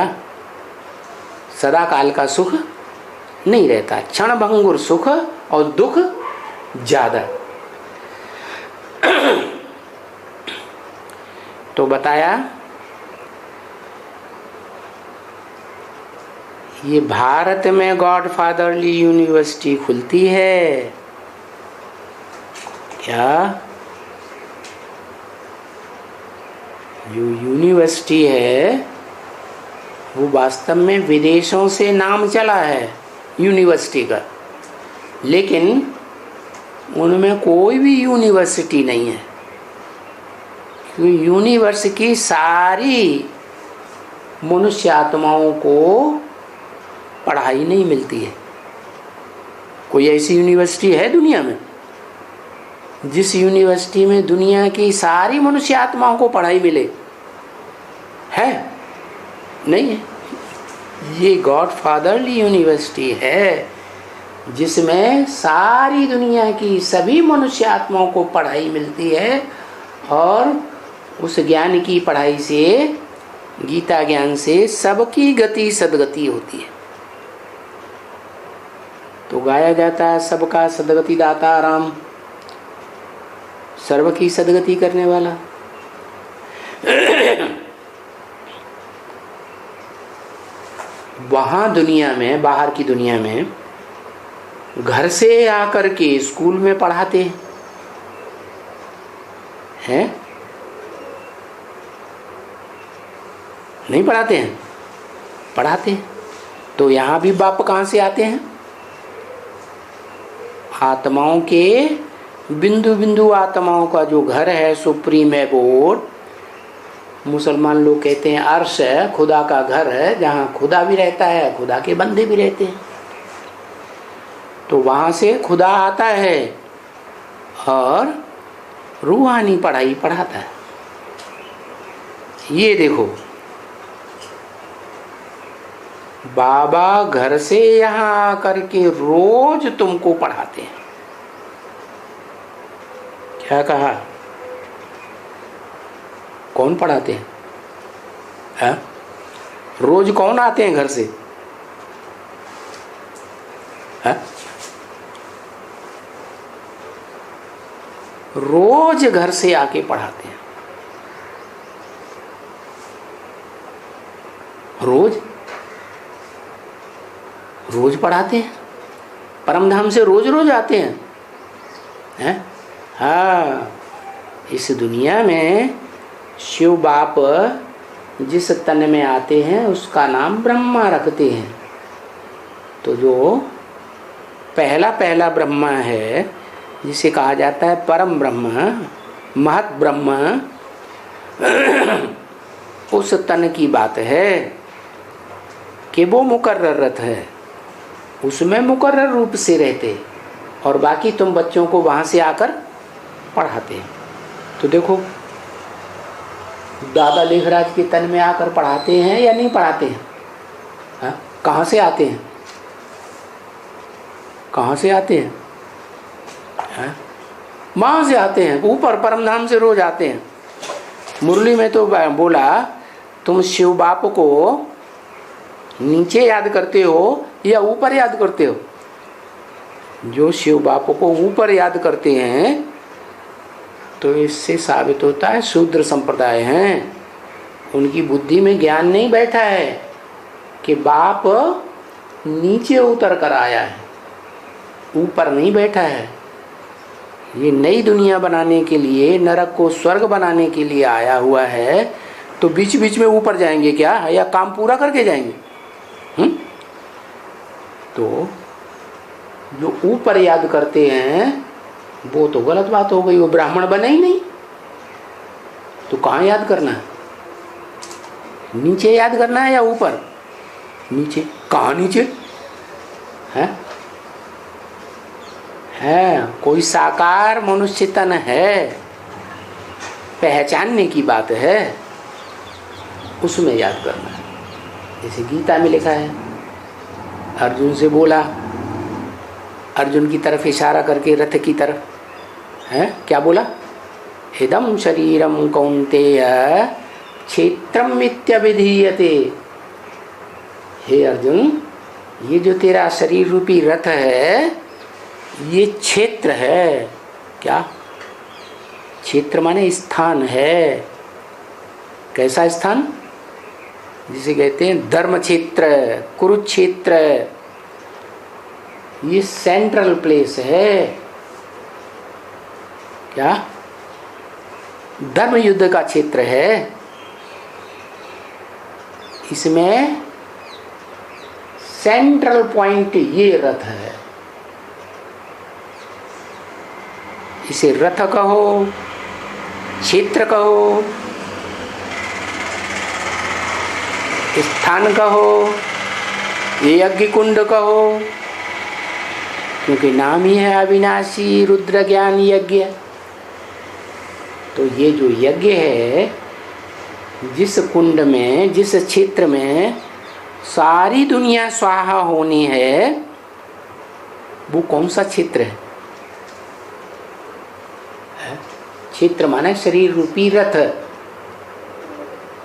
सदा काल का सुख नहीं रहता, क्षण भंगुर सुख और दुख ज्यादा। तो बताया ये भारत में गॉडफादरली यूनिवर्सिटी खुलती है। क्या? जो यूनिवर्सिटी है वो वास्तव में विदेशों से नाम चला है यूनिवर्सिटी का, लेकिन उनमें कोई भी यूनिवर्सिटी नहीं है। क्योंकि यूनिवर्स की सारी मनुष्य आत्माओं को पढ़ाई नहीं मिलती है। कोई ऐसी यूनिवर्सिटी है दुनिया में जिस यूनिवर्सिटी में दुनिया की सारी मनुष्य आत्माओं को पढ़ाई मिले? है? नहीं है। ये गॉडफादरली यूनिवर्सिटी है जिसमें सारी दुनिया की सभी मनुष्य आत्माओं को पढ़ाई मिलती है, और उस ज्ञान की पढ़ाई से, गीता ज्ञान से सबकी गति सदगति होती है। तो गाया जाता है सबका सदगति दाता राम, सर्व की सदगति करने वाला। वहां दुनिया में, बाहर की दुनिया में घर से आकर के स्कूल में पढ़ाते हैं? नहीं पढ़ाते हैं? पढ़ाते हैं। तो यहाँ भी बाप कहाँ से आते हैं? आत्माओं के बिंदु बिंदु आत्माओं का जो घर है, सुप्रीम एबोर्ड, मुसलमान लोग कहते हैं अर्श है, खुदा का घर है, जहाँ खुदा भी रहता है, खुदा के बंदे भी रहते हैं। तो वहाँ से खुदा आता है और रूहानी पढ़ाई पढ़ाता है। ये देखो, बाबा घर से यहाँ आकर के रोज तुमको पढ़ाते हैं। क्या कहा? कौन पढ़ाते हैं? है? रोज कौन आते हैं घर से? है? रोज घर से आके पढ़ाते हैं। रोज रोज पढ़ाते हैं। परमधाम से रोज रोज आते हैं, हैं? हाँ, इस दुनिया में शिव बाप जिस तन में आते हैं उसका नाम ब्रह्मा रखते हैं। तो जो पहला पहला ब्रह्मा है, जिसे कहा जाता है परम ब्रह्म, महत ब्रह्म, उस तन की बात है कि वो मुकर्ररत है, उसमें मुकर्रर रूप से रहते, और बाकी तुम बच्चों को वहाँ से आकर पढ़ाते हैं। तो देखो, दादा लेखराज के तन में आकर पढ़ाते हैं या नहीं पढ़ाते हैं? हाँ? कहाँ से आते हैं? कहाँ से आते हैं? हाँ? वहाँ से आते हैं, ऊपर परमधाम से रोज आते हैं। मुरली में तो बोला, तुम शिव बाप को नीचे याद करते हो या ऊपर याद करते हो? जो शिव बाप को ऊपर याद करते हैं तो इससे साबित होता है शूद्र संप्रदाय हैं। उनकी बुद्धि में ज्ञान नहीं बैठा है कि बाप नीचे उतर कर आया है, ऊपर नहीं बैठा है। ये नई दुनिया बनाने के लिए, नरक को स्वर्ग बनाने के लिए आया हुआ है। तो बीच बीच में ऊपर जाएंगे क्या, या काम पूरा करके जाएंगे? तो जो ऊपर याद करते हैं वो तो गलत बात हो गई, वो ब्राह्मण बने ही नहीं। तो कहाँ याद करना है? नीचे याद करना है या ऊपर? नीचे। कहाँ नीचे है? कोई साकार मनुष्य तन है, पहचानने की बात है, उसमें याद करना है। जैसे गीता में लिखा है, अर्जुन से बोला, अर्जुन की तरफ इशारा करके रथ की तरफ, है क्या बोला? इदं शरीरम कौन्तेय क्षेत्रम मित्यभिधीयते। हे अर्जुन, ये जो तेरा शरीर रूपी रथ है, ये क्षेत्र है। क्या? क्षेत्र माने स्थान है। कैसा स्थान? जिसे कहते हैं धर्म क्षेत्र, कुरुक्षेत्र। ये सेंट्रल प्लेस है। क्या? धर्म युद्ध का क्षेत्र है। इसमें सेंट्रल पॉइंट ये रथ है। इसे रथ कहो, क्षेत्र कहो, स्थान कहो, यज्ञ कुंड कहो, क्योंकि नाम ही है अविनाशी रुद्र ज्ञान यज्ञ। तो ये जो यज्ञ है, जिस कुंड में, जिस क्षेत्र में सारी दुनिया स्वाहा होनी है, वो कौन सा क्षेत्र है? क्षेत्र माने शरीर रूपी रथ।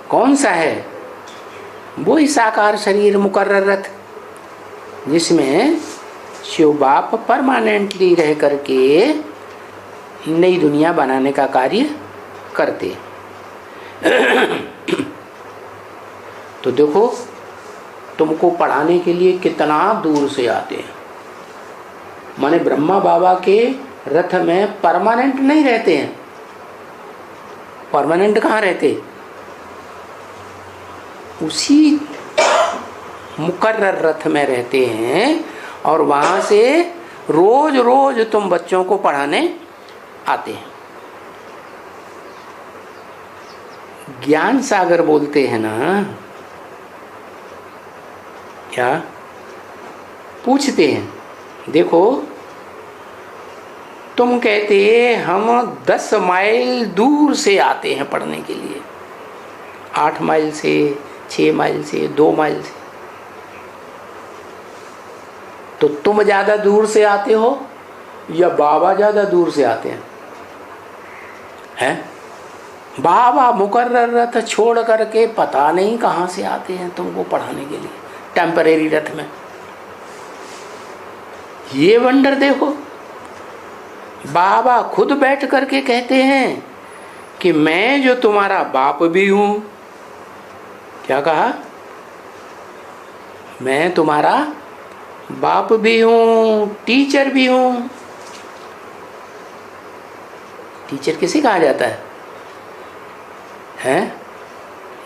कौन सा है? वो ही साकार शरीर मुकर्रर रथ, जिसमें शिव बाप परमानेंटली रह करके नई दुनिया बनाने का कार्य करते। तो देखो, तुमको पढ़ाने के लिए कितना दूर से आते हैं। माने ब्रह्मा बाबा के रथ में परमानेंट नहीं रहते हैं। परमानेंट कहाँ रहते? उसी मुकर्रर रथ में रहते हैं, और वहाँ से रोज रोज तुम बच्चों को पढ़ाने आते हैं। ज्ञान सागर बोलते हैं ना। क्या पूछते हैं? देखो, तुम कहते हम 10 माइल दूर से आते हैं पढ़ने के लिए, 8 माइल से, 6 माइल से, 2 माइल से। तो तुम ज़्यादा दूर से आते हो या बाबा ज़्यादा दूर से आते हैं? बाबा मुकर्रर रथ छोड़ करके पता नहीं कहाँ से आते हैं तुमको पढ़ाने के लिए टेम्परेरी रथ में। ये वंडर देखो, बाबा खुद बैठ करके कहते हैं कि मैं जो तुम्हारा बाप भी हूं। क्या कहा? मैं तुम्हारा बाप भी हूं, टीचर भी हूं। टीचर किसे कहा जाता है?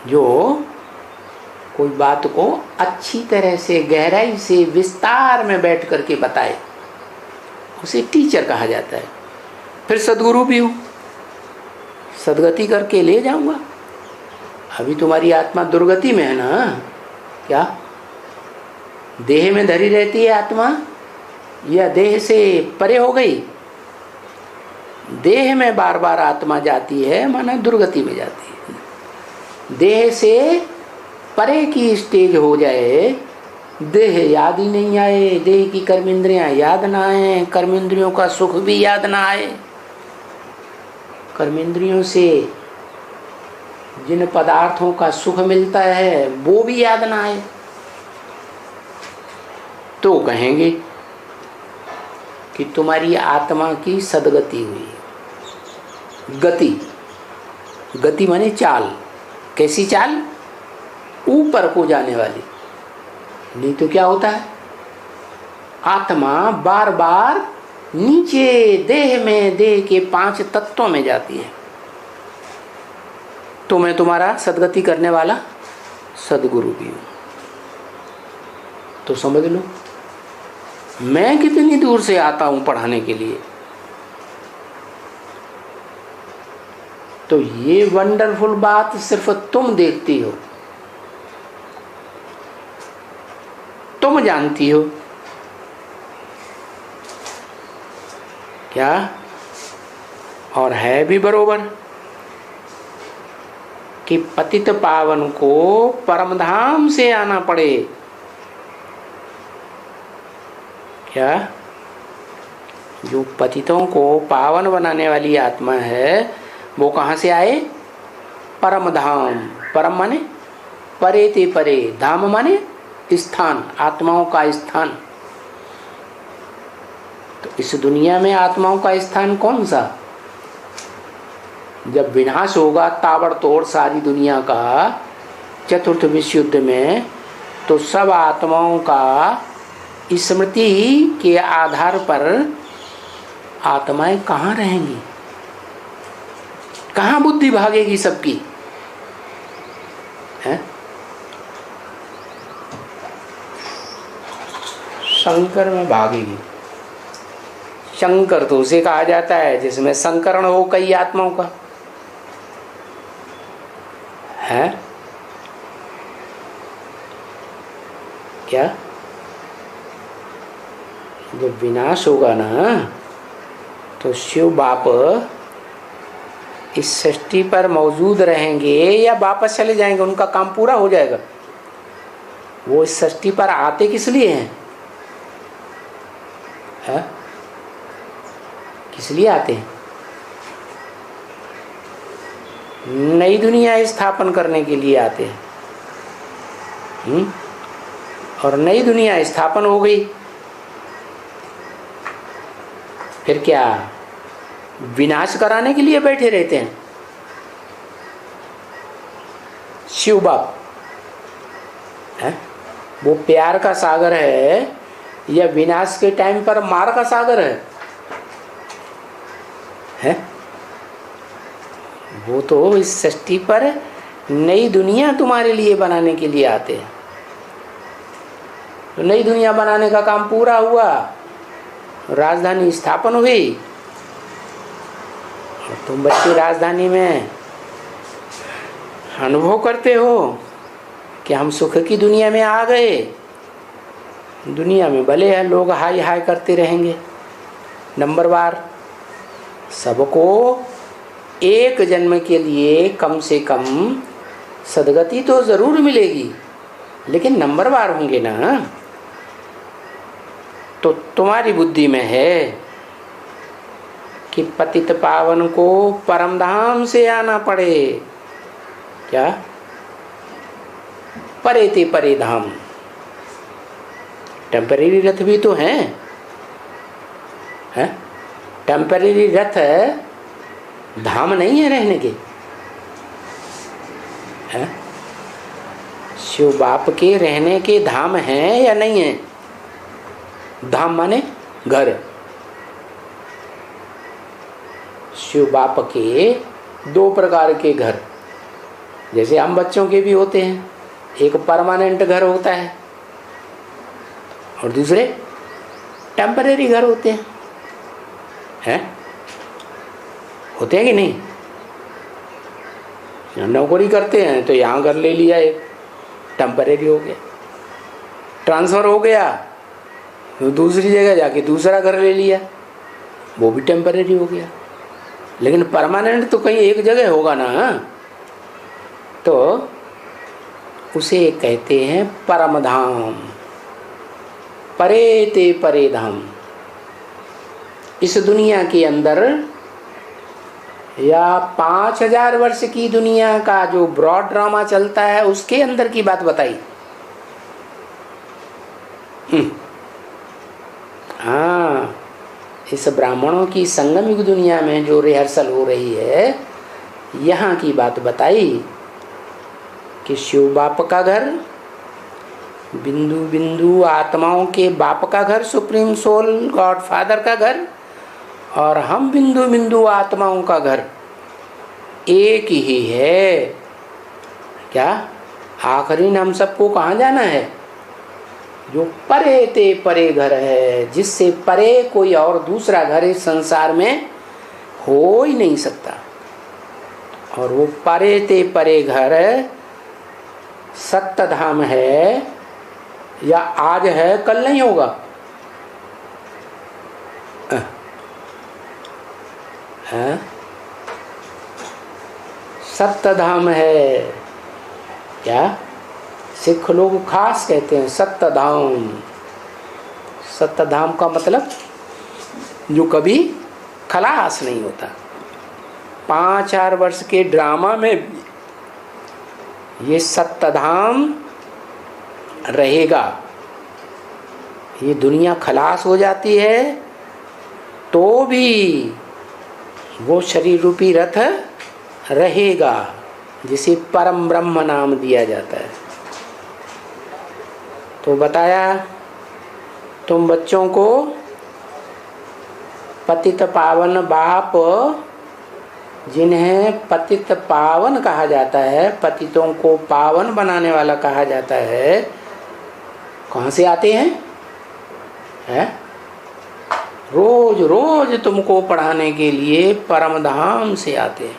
जो कोई बात को अच्छी तरह से गहराई से विस्तार में बैठ करके बताए, उसे टीचर कहा जाता है। फिर सदगुरु भी हूँ, सदगति करके ले जाऊंगा। अभी तुम्हारी आत्मा दुर्गति में है ना? क्या देह में धरी रहती है आत्मा या देह से परे हो गई? देह में बार बार आत्मा जाती है माना दुर्गति में जाती है। देह से परे की स्टेज हो जाए, देह याद ही नहीं आए, देह की कर्म इंद्रियां याद ना आए, कर्म इंद्रियों का सुख भी याद ना आए, कर्म इंद्रियों से जिन पदार्थों का सुख मिलता है वो भी याद ना आए, तो कहेंगे कि तुम्हारी आत्मा की सदगति हुई। गति माने चाल। कैसी चाल? ऊपर को जाने वाली। नहीं तो क्या होता है, आत्मा बार बार नीचे देह में, देह के 5 तत्वों में जाती है। तो मैं तुम्हारा सदगति करने वाला सदगुरु भी हूं। तो समझ लो मैं कितनी दूर से आता हूं पढ़ाने के लिए। तो ये वंडरफुल बात सिर्फ तुम देखती हो, तुम जानती हो। क्या? और है भी बरोबर कि पतित पावन को परमधाम से आना पड़े। क्या? जो पतितों को पावन बनाने वाली आत्मा है वो कहाँ से आए? परम धाम। परम माने परे ते परे, धाम माने स्थान, आत्माओं का स्थान। तो इस दुनिया में आत्माओं का स्थान कौन सा? जब विनाश होगा ताबड़तोड़ सारी दुनिया का चतुर्थ विश्व युद्ध में, तो सब आत्माओं का स्मृति के आधार पर आत्माएं कहाँ रहेंगी? कहाँ बुद्धि भागेगी सबकी? है शंकर में भागेगी। शंकर तो उसे कहा जाता है जिसमें संकरण हो कई आत्माओं का। है क्या? जब विनाश होगा ना तो शिव बाप इस सृष्टि पर मौजूद रहेंगे या वापस चले जाएंगे? उनका काम पूरा हो जाएगा। वो इस सृष्टि पर आते किस लिए हैं? है? किस लिए आते हैं? नई दुनिया स्थापन करने के लिए आते हैं। और नई दुनिया स्थापन हो गई, फिर क्या विनाश कराने के लिए बैठे रहते हैं शिव बाप? है? वो प्यार का सागर है या विनाश के टाइम पर मार का सागर है? है? वो तो इस सृष्टि पर नई दुनिया तुम्हारे लिए बनाने के लिए आते हैं। तो नई दुनिया बनाने का काम पूरा हुआ, राजधानी स्थापन हुई, और तुम बच्चे राजधानी में अनुभव करते हो कि हम सुख की दुनिया में आ गए। दुनिया में भले हैं लोग हाय हाय करते रहेंगे, नंबरवार। सबको एक जन्म के लिए कम से कम सदगति तो जरूर मिलेगी, लेकिन नंबरवार होंगे ना। तो तुम्हारी बुद्धि में है कि पतित पावन को परम धाम से आना पड़े। क्या? परे ते परे धाम। टेम्परेरी रथ भी तो हैं, हैं? टेम्परेरी रथ धाम नहीं है रहने के, हैं? शिव बाप के रहने के धाम हैं या नहीं है? धाम माने घर। शिव बाप के दो प्रकार के घर, जैसे हम बच्चों के भी होते हैं, एक परमानेंट घर होता है और दूसरे टेम्परेरी घर होते हैं, हैं? होते हैं कि नहीं? नौकरी करते हैं तो यहाँ घर ले लिया, एक टेम्परेरी हो गया। ट्रांसफर हो गया तो दूसरी जगह जाके दूसरा घर ले लिया, वो भी टेम्परेरी हो गया। लेकिन परमानेंट तो कहीं एक जगह होगा ना, तो उसे कहते हैं परम धाम। परे ते परे धाम। इस दुनिया के अंदर या 5000 वर्ष की दुनिया का जो ब्रॉड ड्रामा चलता है उसके अंदर की बात बताई। हाँ, इस ब्राह्मणों की संगमिक दुनिया में जो रिहर्सल हो रही है, यहाँ की बात बताई कि शिव बाप का घर, बिंदु बिंदु आत्माओं के बाप का घर, सुप्रीम सोल गॉड फादर का घर, और हम बिंदु बिंदु आत्माओं का घर एक ही है। क्या? आखिरी हम सबको कहाँ जाना है? जो परे ते परे घर है, जिससे परे कोई और दूसरा घर इस संसार में हो ही नहीं सकता। और वो परे ते परे घर सत्य धाम है, या आज है कल नहीं होगा? सत्य धाम है। क्या? सिख लोग खास कहते हैं सत्य धाम। सत्य धाम का मतलब जो कभी खलास नहीं होता। 5000 वर्ष के ड्रामा में ये सत्य धाम रहेगा। ये दुनिया खलास हो जाती है तो भी वो शरीर रूपी रथ रहेगा, जिसे परम ब्रह्म नाम दिया जाता है। तो बताया तुम बच्चों को पतित पावन बाप, जिन्हें पतित पावन कहा जाता है, पतितों को पावन बनाने वाला कहा जाता है, कहाँ से आते हैं? हैं? रोज रोज तुमको पढ़ाने के लिए परम धाम से आते हैं।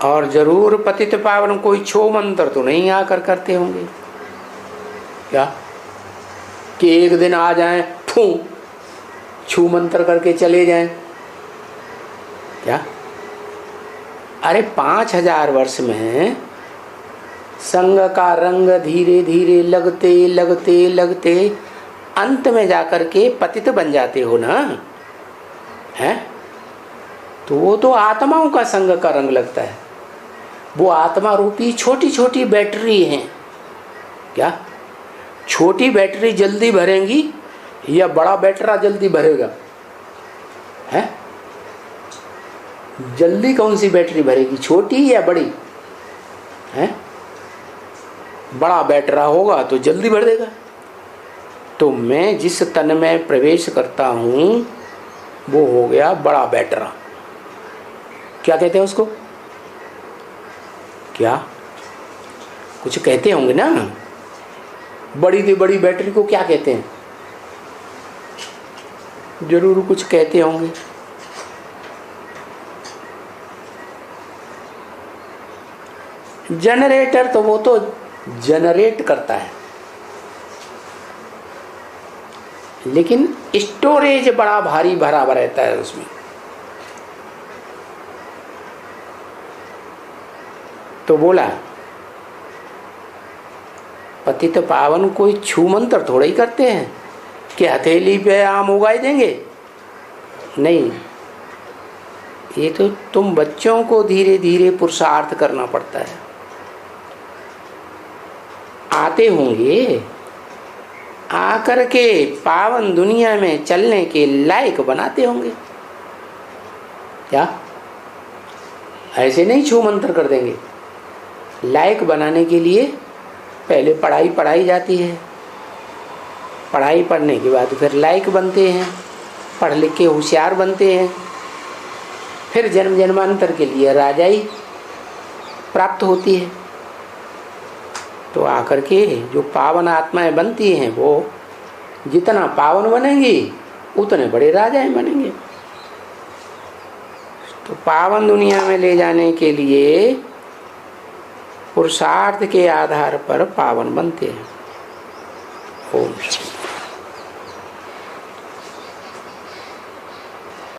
और जरूर पतित पावन कोई छो मंत्र तो नहीं आकर करते होंगे। क्या? कि एक दिन आ जाएं, फू छू मंत्र करके चले जाएं? क्या? अरे 5000 वर्ष में संग का रंग धीरे धीरे लगते लगते लगते अंत में जाकर के पतित बन जाते हो ना, हैं? तो वो तो आत्माओं का संग का रंग लगता है। वो आत्मा रूपी छोटी छोटी बैटरी हैं। क्या? छोटी बैटरी जल्दी भरेंगी या बड़ा बैटरा जल्दी भरेगा? है? जल्दी कौन सी बैटरी भरेगी, छोटी या बड़ी? है? बड़ा बैटरा होगा तो जल्दी भर देगा। तो मैं जिस तन में प्रवेश करता हूं वो हो गया बड़ा बैटरा। क्या कहते हैं उसको? क्या कुछ कहते होंगे ना? बड़ी से बड़ी बैटरी को क्या कहते हैं? जरूर कुछ कहते होंगे। जनरेटर तो वो तो जनरेट करता है, लेकिन स्टोरेज बड़ा भारी भरा रहता है उसमें। तो बोला पतित पावन कोई छू मंत्र थोड़ा ही करते हैं कि हथेली पे आम उगाई देंगे, नहीं। ये तो तुम बच्चों को धीरे धीरे पुरुषार्थ करना पड़ता है। आते होंगे, आकर के पावन दुनिया में चलने के लायक बनाते होंगे। क्या ऐसे नहीं छू मंत्र कर देंगे? लायक बनाने के लिए पहले पढ़ाई पढ़ाई जाती है, पढ़ाई पढ़ने के बाद फिर लायक बनते हैं, पढ़ लिख के होशियार बनते हैं, फिर जन्म जन्मांतर के लिए राजाई प्राप्त होती है। तो आकर के जो पावन आत्माएं बनती हैं वो जितना पावन बनेंगी उतने बड़े राजाएं बनेंगे। तो पावन दुनिया में ले जाने के लिए पुरुषार्थ के आधार पर पावन बनते हैं।